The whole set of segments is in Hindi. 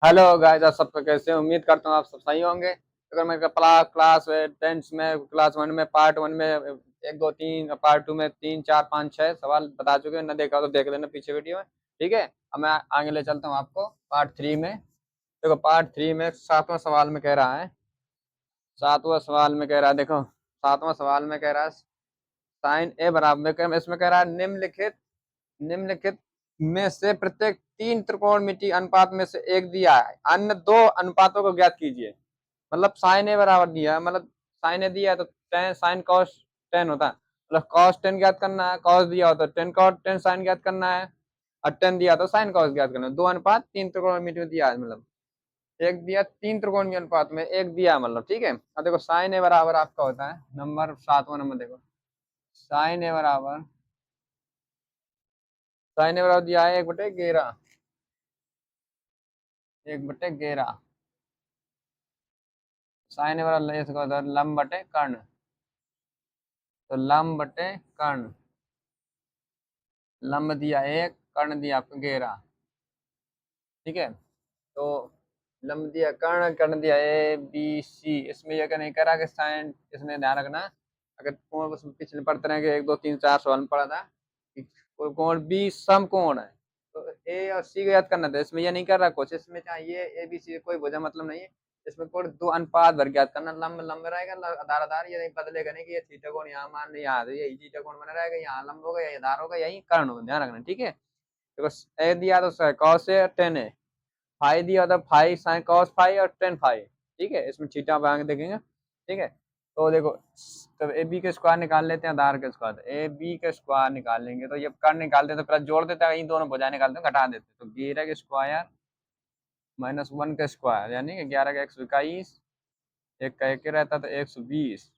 हेलो गाइस, आप सब कैसे हैं? उम्मीद करता हूँ आप सब सही होंगे। अगर मैं क्लास टेंथ में क्लास वन में पार्ट वन में एक दो तीन, पार्ट टू में तीन चार पाँच छः सवाल बता चुके हैं। ना देखा तो देख लेना पीछे वीडियो में। ठीक है, अब मैं आगे ले चलता हूँ आपको पार्ट थ्री में। देखो पार्ट थ्री में सातवां सवाल में कह रहा है। सातवां सवाल में कह रहा है, देखो सातवां सवाल में कह रहा है साइन ए बराबर, इसमें कह रहा है निम्नलिखित में से प्रत्येक तीन त्रिकोणमितीय अनुपात में से एक दिया है, अन्य दो अनुपातों को ज्ञात कीजिए। मतलब साइन ए बराबर दिया है, मतलब साइन ए दिया है तो टेन साइन कॉस टेन होता है। मतलब कॉस टेन ज्ञात करना है, कॉस दिया हो तो टेन कॉस टेन साइन ज्ञात करना है, और टेन दिया तो साइन कॉस ज्ञात करना है। दो अनुपात तीन त्रिकोणमिति में दिया है, मतलब एक दिया तीन त्रिकोणमिति अनुपात में एक दिया, मतलब ठीक है। अब देखो साइन ए बराबर आपका होता है नंबर सातवां नंबर, देखो साइन ए बराबर, साइन ए बराबर दिया है 1/11, 1/11। साइन ए बराबर इसका होता है लंब बटे कर्ण, तो लंब बटे कर्ण। लंब दिया एक, कर्ण दिया आपको 11। ठीक है, तो लंब दिया कर्ण, कर्ण दिया ए बी सी। इसमें यह नहीं करा कि साइन, इसमें ध्यान रखना अगर कोण उसमें पिछले पढ़ते रहे कि एक दो तीन चार सवाल में पढ़ा था कि कोण बी सम कोण है, तो ए और सी को याद करना था। इसमें यह नहीं कर रहा कुछ, इसमें चाहिए ए बी सी कोई वजह मतलब नहीं है। इसमें कोण दो अनुपात भर के याद करना, लंब लंब रहेगा, आधार आधार, ये नहीं बदलेगा नहीं कि ये थीटा कोण यहाँ मान लो यहाँ यही थीटा कोण बना रहेगा, यहाँ लंब होगा यही आधार होगा यही कर्ण होगा, ध्यान रखना। ठीक है, देखो ए दिया तो कॉस है टेन है, फाइ दिया था फाइ साइन कॉस फाइ और टेन फाइ। ठीक है, इसमें थीटा पे आगे देखेंगे। ठीक है, तो देखो तब ए बी के स्क्वायर निकाल लेते हैं, आधार के स्क्वायर, ए बी के स्क्वायर निकालेंगे तो ये कर्ण निकालते हैं तो प्लस जोड़ देते हैं, इन दोनों भुजा निकालते हैं घटा देते हैं, तो 11 के स्क्वायर माइनस 1 का स्क्वायर यानी कि 11 का 121, एक का एक ही रहता तो 120।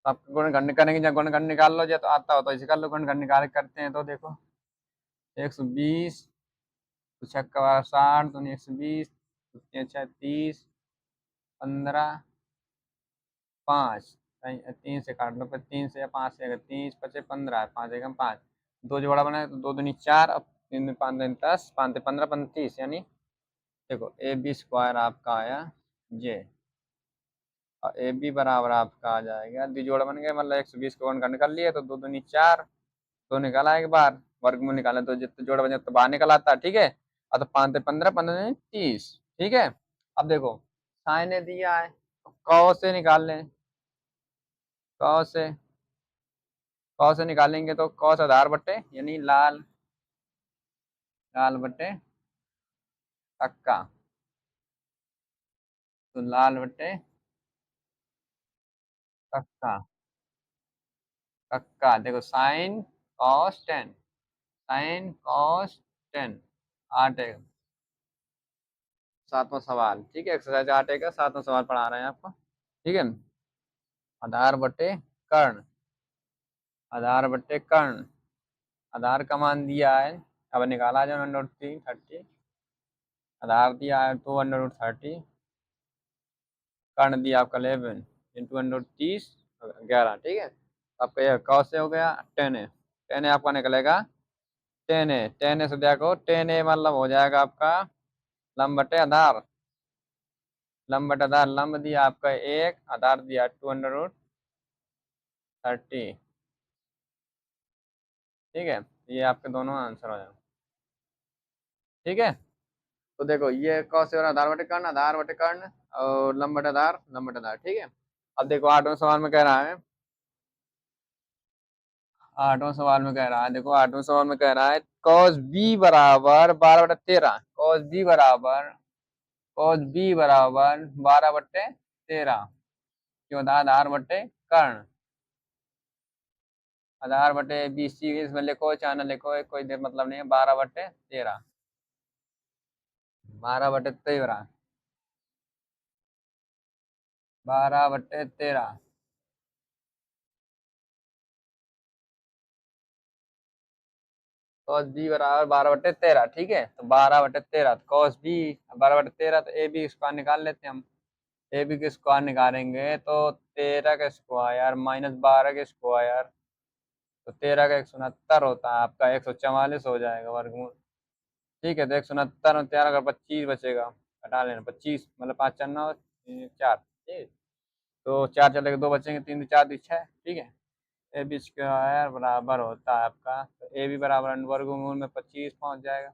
तो आप गुणनखंड करेंगे, जब गुणनखंड निकाल लो, जब तो आता हो तो इसे कर लो, गुणनखंड निकाल करते हैं तो देखो 120 तो छक्का 60 तो 120, 30 15 5, तीन से काट लो, फिर तीन से या पाँच से, अगर 30 पचे 15, पाँच एकम पाँच, दो जोड़ा बनाए तो दो दूनी चार, अब तीन में पाँच दूनी 10, पाँच से 15 15 30, यानी देखो ए बी स्क्वायर आपका आया ये, और ए बी बराबर आपका आ जाएगा, दो जोड़ा बन गए, मतलब 120 को गुणा कर लिए तो दो दूनी चार, दो निकाला एक बार, वर्गमूल निकाला तो जितने जोड़ा बने तो बाहर निकल आता है। ठीक है, अब तो 5 से 15 15 दूनी 30। ठीक है, अब देखो साइन ने दिया है तो कॉस से निकाल लें, कॉस से, कॉस से निकालेंगे तो कॉस आधार बट्टे यानी लाल, लाल बट्टे कक्का, तो लाल बट्टे कक्का, कक्का देखो sine cos tan, sine cos tan, आठ है सातवां सवाल। ठीक है, एक्सरसाइज 8 का सातवां सवाल पढ़ा रहे हैं आपको। ठीक है, आधार बट्टे कर्ण, आधार बट्टे कर्ण, आधार का मान दिया है, अब निकाला जाए 1/3 आधार दिया है 2/30, कर्ण दिया आपका 11 इंटू 1/30 11। ठीक है, आपका यह कॉस से हो गया, टेन ए, टेन ए आपका निकलेगा, टेन ए, टेन ए से देखो टेन ए मतलब हो जाएगा आपका लंब बटे आधार, लंब बटे आधार, लंब दिया आपका एक, आधार दिया 2/30। ठीक है, ये आपके दोनों आंसर हो जाए। ठीक है, तो देखो ये कॉस और आधार बटे कर्ण, आधार बटे कर्ण, और लंब बटे आधार, लंब बटे आधार। ठीक है, अब देखो आठवें सवाल में कह रहा है, आठवां सवाल में कह रहा है, देखो आठवें सवाल में कह रहा है कॉस बी बराबर 12/13, कॉस बी बराबर, कॉस बी बराबर 12/13, क्यों आधार बटे कर्ण, आधार बटे बी सी, इसमें लिखो चाहे ना लिखो कोई मतलब नहीं है, 12/13, 12/13, 12/13, कॉस बी बराबर 12/13। ठीक है, तो 12/13 कॉस बी 12/13, तो ए बी स्क्वायर निकाल लेते हैं हम। ए बी के स्क्वायर निकालेंगे तो 13 का स्क्वायर माइनस 12 के स्क्वायर, तो 13 का 169 होता है, आपका 144 हो जाएगा वर्गमूल। ठीक है, तो 169 और 13 अगर 25 बचेगा, हटा लेना 25, मतलब 5 4 9 4, ठीक। तो 4 चलेगा, 2 बचेंगे, 3 4 2 6, ठीक है। ए बी स्क्वायर बराबर होता है आपका, तो ए बी बराबर वर्गमूल में 25 पहुंच जाएगा।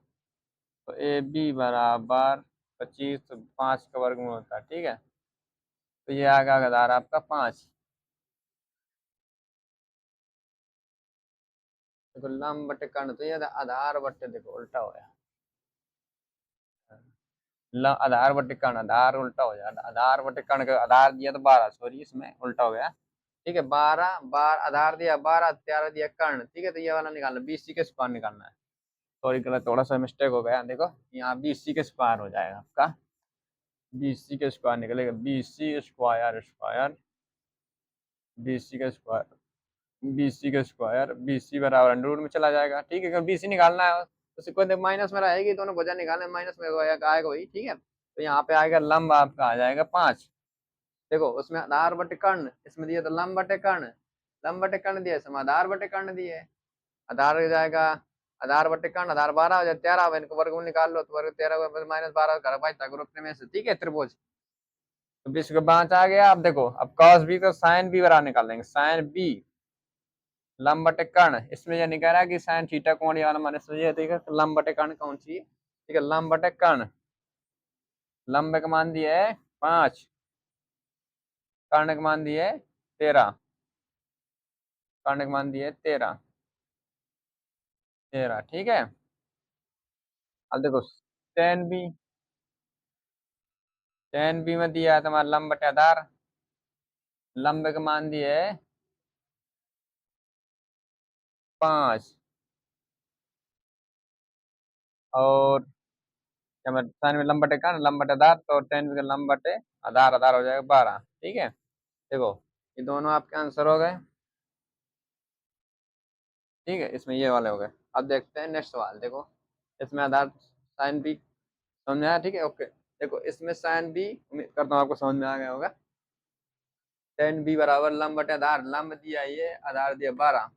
तो ए बी बराबर 25, तो 5 का वर्गमूल होता है, ठीक है। तो ये आ गया आधार आपका 5। देखो लंब बटे कर्ण, तो ये आधार बटे, देखो उल्टा हो गया, आधार बटे कर्ण, आधार उल्टा हो जाएगा, आधार बटे कर्ण का आधार दिया तो 12, सॉरी इसमें उल्टा हो गया, ठीक है। 12 बार आधार दिया 12, 13 दिया कर्ण, ठीक है। तो ये वाला निकालना, BC के स्क्वायर निकालना है। सॉरी गलत, थोड़ा सा मिस्टेक हो गया, देखो यहाँ BC के स्क्वायर हो जाएगा आपका, BC के स्क्वायर निकलेगा, BC स्क्वायर स्क्वायर, BC का स्क्वायर, BC का स्क्वायर, BC बराबर अंडर रूट में चला जाएगा, ठीक है। अगर BC निकालना है तो सिक्वेंस माइनस में रहेगी, दोनों भुजा निकालने, माइनस में आएगा वही, ठीक है। तो यहाँ पे आएगा लंब आपका आ जाएगा 5। देखो उसमें आधार बटे कर्ण, इसमें दिया तो लंब बटे कर्ण, लंब बटे कर्ण दिया, इसमें आधार बटे कर्ण दिए, आधार हो जाएगा, आधार बटे कर्ण, आधार 12 हो जाए 13, इनको वर्गमूल निकाल लो, तो वर्ग 13 माइनस 12 घर भाई ग्रुप में से, ठीक है, त्रिभुज। तो 20 के 5 आ गया। अब देखो, अब कॉस बी तो साइन बी बराबर निकाल देंगे, साइन बी लंब बटे कर्ण, इसमें ये नहीं कह रहा कि साइन थीटा कोण वाला माने ये देखा लंब बटे कर्ण कौन सी है, ठीक है। लंब बटे कर्ण, लंब का मान दिया है 5, कर्ण का मान दिया है 13, कर्ण का मान दिया है 13, 13, ठीक है। अब देखो टेन बी, टेन बी में दिया है तुम्हारा लंब बटे आधार, लंब का मान दिया है 5, और क्या मैं साइन में लंब बटे कर्ण, लंब बटे आधार, तो टेन बी का लंब बटे आधार, आधार हो जाएगा 12, ठीक है। देखो ये दोनों आपके आंसर हो गए, ठीक है। इसमें ये वाले हो गए। अब देखते हैं नेक्स्ट सवाल, देखो इसमें आधार साइन बी समझ में आया, ठीक है, ओके। देखो इसमें साइन बी, उम्मीद करता हूँ आपको समझ में आ गया होगा। टेन बी बराबर लंब बटे आधार, लंब दिया ये, आधार दिया 12,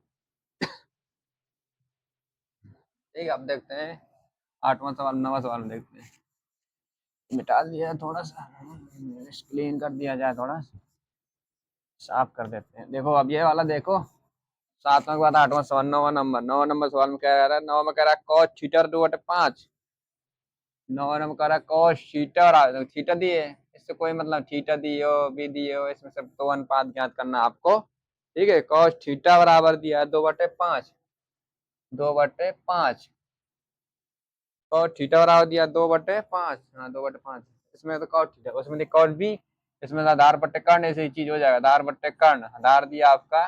ठीक है। अब देखते हैं 8वां सवाल, 9वां सवाल में देखते हैं, मिटा दिया थोड़ा सा, क्लीन कर दिया जाए, थोड़ा साफ कर देते हैं। देखो अब ये वाला देखो, 7वां के बाद 8वां सवाल, 9वां नंबर सवाल में क्या कह रहा है, 9 में कह रहा है cos थीटा 2/5, 9 नंबर कह रहा है cos थीटा, और थीटा दिए, इससे कोई मतलब थीटा दिए हो बी दिए हो, इसमें सब दो अनुपात ज्ञात करना आपको, ठीक है। cos थीटा बराबर दिया है 2/5, 2/5, cos थीटा बराबर दिया 2/5, हाँ 2/5, इसमें तो cos थीटा, उसमें cos बी, इसमें आधार बट्टे कर्ण, ऐसे ही चीज हो जाएगा, आधार बट्टे कर्ण, आधार दिया आपका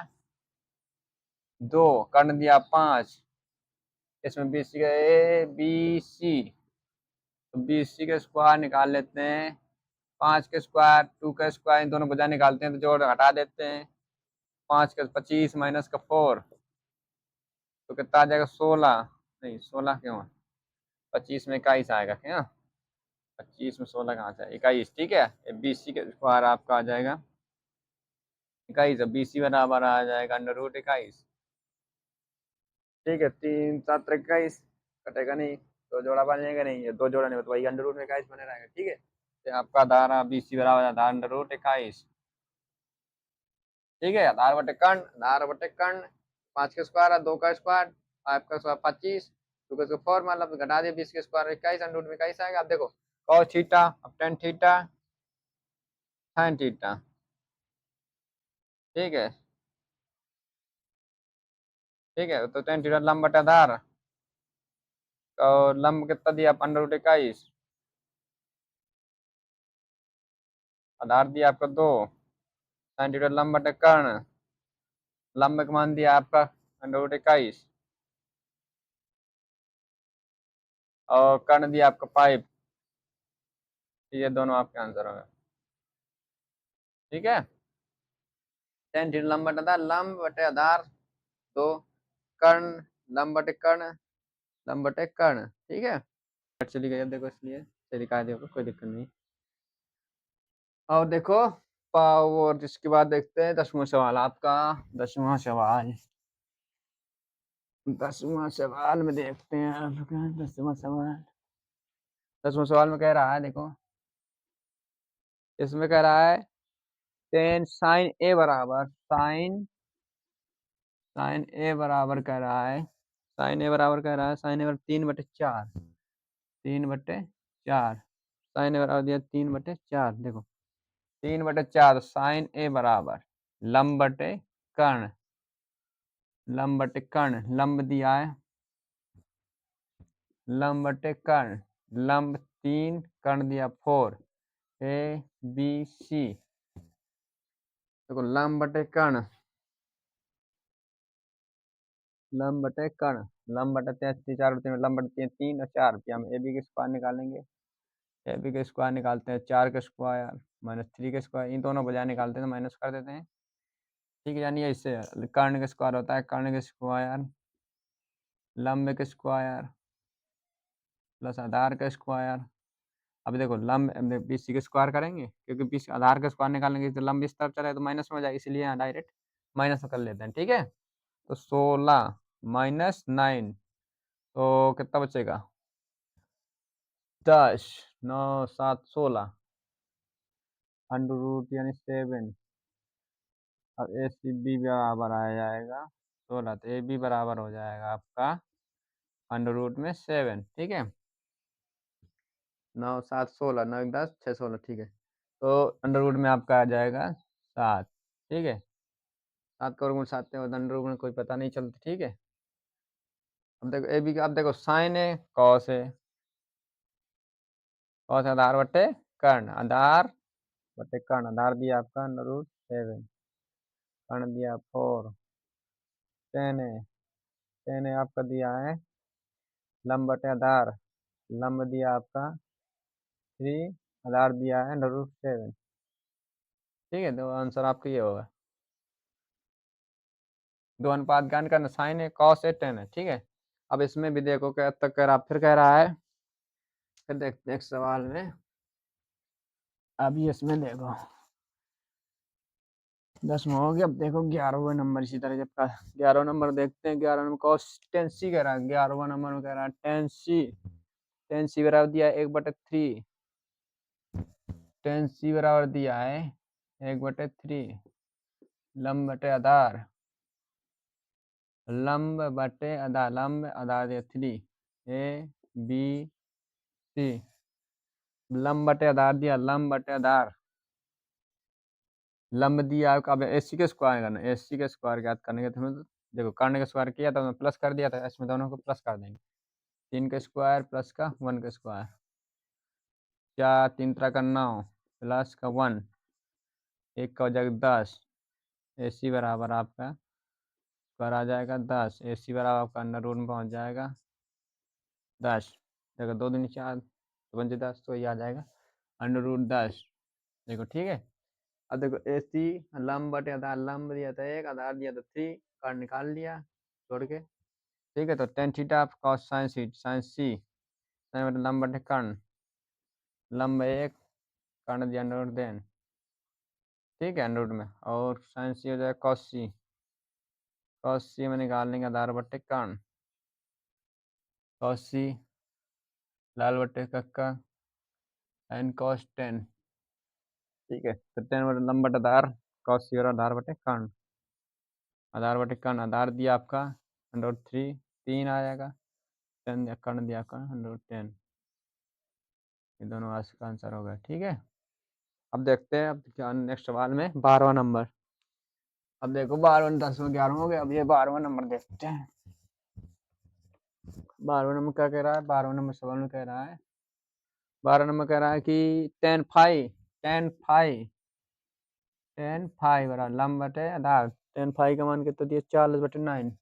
2, कर्ण दिया 5, इसमें बी सी ए बी सी, तो बी सी के स्क्वायर निकाल लेते हैं, 5 के स्क्वायर, 2 का स्क्वायर, इन दोनों बजा निकालते हैं, तो जोड़ हटा देते हैं, 5 का 25 माइनस का 4, तो कितना आ जाएगा 16, नहीं 16 क्यों, 25 में 21 आएगा क्या, 25 में 16 कहाँ से, 21, ठीक है। BC के स्क्वायर आपका आ जाएगा 21, BC बराबर आ जाएगा √21, ठीक है। 3 7 21, कटेगा नहीं, दो जोड़ा बनेगा नहीं, ये दो जोड़ा नहीं, तो वही √21 बने रहेगा, ठीक है। तो आपका आधार BC बराबर आधार √21, ठीक है। आधार बटे कर्ण, आधार बटे कर्ण, 5 का स्क्वायर है, 2 का स्क्वायर, 5 का स्क्वायर 25, 2 का स्क्वायर 4, मतलब घटा दिया, 20 के स्क्वायर 21, √21 आएगा। अब देखो cos थीटा, अब tan थीटा, sin थीटा, ठीक है, ठीक है। तो tan थीटा लंब बटे आधार, और लंब कितना दिया √21, आधार दिया आपका 2, sin थीटा लंब बटे कर्ण, लंब का मान दिया आपका √21, और कर्ण दिया आपका 5, ये दोनों आपके आंसर होंगे, ठीक है। tan थीटा लंब बटे आधार, लंब बटे आधार 2, कर्ण लंब बटे कर्ण, लंब बटे कर्ण, ठीक है। चली गई, अब देखो इसलिए से दिखा दे, कोई दिक्कत नहीं। और देखो पावर, जिसके बाद देखते हैं 10वां सवाल आपका, 10वां सवाल, 10वां सवाल में देखते हैं 10वां सवाल, 10वें सवाल में कह रहा है, देखो इसमें कह रहा है टेन साइन ए बराबर साइन ए बराबर कह रहा है, साइन ए बराबर कह रहा है, साइन ए बराबर 3/4, 3/4, साइन ए बराबर दिया 3/4। देखो 3/4 साइन ए बराबर लंब बटे कर्ण, लंब बटे कर्ण, लंब दिया है, लंब बटे कर्ण, लंब 3, कर्ण दिया 4, ए बी सी। देखो लंब बटे कर्ण, लंब बटे कर्ण, लंब बटे 4 में लंब बटे 3 और 4 हम ए बी के स्क्वायर निकालेंगे। ए बी के स्क्वायर निकालते हैं, 4 के स्क्वायर माइनस 3 के स्क्वायर, इन दोनों बजाय निकालते हैं तो माइनस कर देते हैं। ठीक है, यानी इससे कर्ण के स्क्वायर होता है कर्ण के स्क्वायर, लंब के स्क्वायर प्लस आधार का स्क्वायर। अब देखो लंब बी सी के स्क्वायर करेंगे, क्योंकि बी सी आधार का स्क्वायर निकालेंगे तो लंब इस तरफ चला तो माइनस में हो जाएगा, इसलिए यहाँ डायरेक्ट माइनस कर लेते हैं। ठीक है, तो 16 माइनस 9, तो कितना बचेगा 10, 9 7 16, अंडर रूट यानी 7। अब ए सी बी बराबर आ जाएगा 16, तो ए बी बराबर हो जाएगा आपका अंडर रूट में 7। ठीक है, 9 7 16, 9 1 10 6 16। ठीक है, तो अंडर रूट में आपका आ जाएगा 7। ठीक है, 7 का वर्गमूल 7 है, अंडर रूट में कोई पता नहीं चलता। ठीक है, अब देखो ए बी का, अब देखो साइन है कॉस है, कॉस आधार बटे कर्ण, आधार बटे कर्ण, आधार दिया आपका अंडर रूट 7, कर्ण दिया 4, टेन है, टेन है आपका दिया है लंब बटे आधार, लंब दिया आपका 3, आधार दिया है अंडर रूट 7। ठीक है, तो आंसर आपका ये होगा। दो अनुपात ज्ञान करना, साइन है कॉस है टेन है। ठीक है, अब इसमें भी देखो क्या तक कह रहा, फिर कह रहा है, फिर देखते हैं एक सवाल में। अभी इसमें देखो 10 में हो गया, अब देखो 11वां नंबर इसी तरह जब का 11वां नंबर देखते हैं। 11वां नंबर कॉस टेन सी कह रहा है, 11वां नंबर में कह रहा है टेन सी, टेन सी बराबर दिया है 1/3, टेन सी बराबर दिया है 1/3, लंब बटे आधार, लंब बटे आधार, लंब आधार दिया 3, ए बी सी, लंब बटे आधार दिया, लंब बटे आधार, लंब दिया आपका। अब एस सी के स्क्वायर करना, एस सी के स्क्वायर याद करने के हमें, देखो कर्ण के स्क्वायर किया था, प्लस कर दिया था, इसमें दोनों को प्लस कर देंगे। 3 के स्क्वायर प्लस का 1 के स्क्वायर, 4 3 तरह का 9 प्लस का 1, 1 का हो जाएगा 10, ए सी बराबर आपका स्क्वायर आ जाएगा 10, ए सी बराबर आपका अंडर रूट में पहुँच जाएगा 10। देखो 2 दूनी 4, तो 5 10, तो ये आ जाएगा अंडर रूट 10। देखो ठीक है, अब देखो ए सी लंब बटे आधार, लंब दिया था 1, आधार दिया था 3, कार्ड निकाल लिया छोड़ के। ठीक है, तो टेन थीटा कॉस साइन सी, साइन सी, साइन बटे लंब बटे कर्ण, लंब 1, कर्ण दिया अंडर रूट देन। ठीक है, अंडर रूट में, और साइन सी हो जाएगा कॉस सी, कॉस सी में निकाल लेंगे आधार बटे कर्ण, कॉस सी लाल बटे कक्का साइन कॉस 10। ठीक है, तो 10 बटे लंब बटे आधार, कॉस सी और आधार बटे कर्ण, आधार बटे कर्ण, आधार दिया आपका अंडर रूट 3, 3 आ जाएगा, 10 दिया कर्ण दिया आपका अंडर रूट 10। ये दोनों आज का आंसर हो गया। ठीक है, अब देखते हैं, अब क्या नेक्स्ट सवाल में 12वां नंबर। अब देखो 12वां 10वां 11वां हो गया, अब ये 12वां नंबर देखते हैं। 12वां नंबर क्या कह रहा है, 12वां नंबर सवाल में कह रहा है, 12 नंबर कह रहा है कि ten five, tan five, tan five बराबर लंब बटे आधार, टेन फाइव का मान कितना दिया 40/9,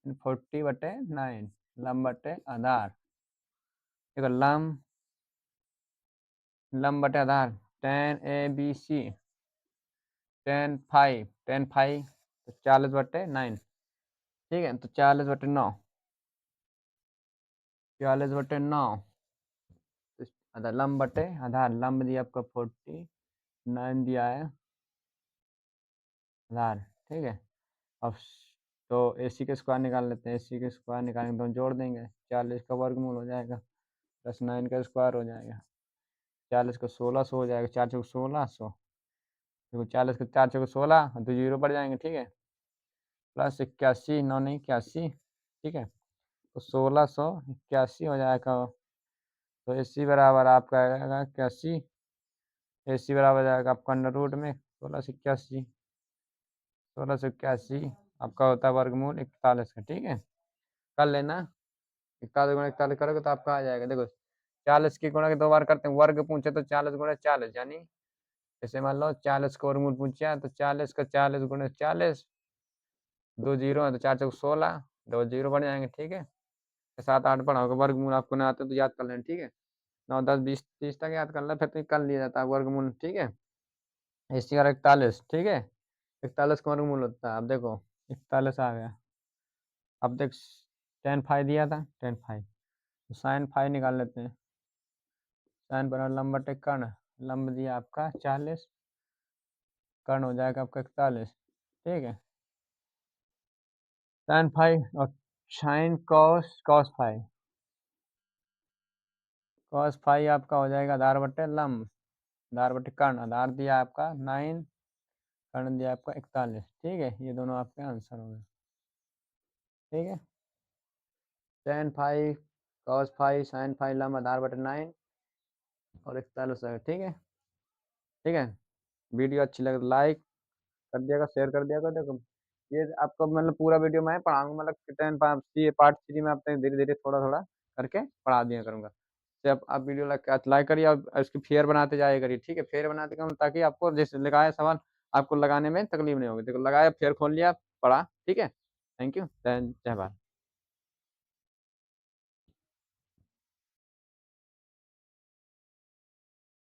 40/9, लंब बटे आधार। देखो लंब, लंब बटे आधार, tan A B C, tan five, tan five तो 40/9। ठीक है, तो 40/9, 40/9, तो आधार लंब बटे आधार, लंब दिया आपका 49 दिया है आधार। ठीक है, अब तो ए सी के स्क्वायर निकाल लेते हैं, ए सी के स्क्वायर निकालेंगे तो जोड़ देंगे, 40 का वर्गमूल हो जाएगा प्लस 9 का स्क्वायर हो जाएगा, 40 को 1600 हो जाएगा, 4 चौक 1600। देखो 40 को 4 चौक 16 तो जीरो पड़ जाएंगे, ठीक है। प्लस 81, 9 नहीं 81, ठीक है। तो 1681 हो जाएगा। तो AC बराबर आपका आएगा 81, AC बराबर जाएगा आपका अंडर रूट में 1681, 1681 आपका होता है वर्गमूल 41 का, ठीक है। कर लेना, 41 गुणा 41 करोगे तो आपका आ जाएगा। देखो 40 की गुणा के 2 बार करते हैं, वर्ग पूछे तो 40 गुणा 40, यानी जैसे मान लो 40 का वर्गमूल पूछा तो 40 का 40 गुणा 40, 2 जीरो है तो 4 चौक 16, 2 जीरो बन जाएंगे, ठीक है। 7 8 पढ़ा होगा, वर्गमूल आपको ना आते तो याद कर लेना, ठीक है। 9 10 20 30 तक याद कर लेना, फिर तो कर लिया जाता है वर्गमूल, ठीक है। AC और 41, ठीक है। 41 का वर्गमूल होता है, अब देखो 41 आ गया। अब देख tan फाइव दिया था, tan फाइव, तो साइन फाइव निकाल लेते हैं। साइन बना लंब बटे कर्ण, लंब दिया आपका 40, कर्ण हो जाएगा आपका 41, ठीक है। tan फाइव और sine cos five, cos five आपका हो जाएगा आधार बटे लंब, आधार बटे कर्ण, आधार दिया आपका 9, कर्ण दिया आपका 41, ठीक है। ये दोनों आपके आंसर हो गए, ठीक है। tan five cos five sine five लंब आधार बटे 9 और 41 है, ठीक है। ठीक है, वीडियो अच्छी लगे तो लाइक कर दिया, शेयर कर दिया। देखो ये आपको मतलब पूरा वीडियो मैं पढ़ाऊंगा, मतलब टेन पार्ट 3 में आपने धीरे धीरे थोड़ा थोड़ा करके पढ़ा दिया करूंगा। तो आप वीडियो लाइक करिए और इसकी फेयर बनाते जाए करिए, ठीक है। फेयर बनाते कम ताकि आपको जैसे लगाया सवाल आपको लगाने में तकलीफ नहीं होगी। देखो लगाया, फेयर खोल लिया, पढ़ा, ठीक है। थैंक यू, जय भारत।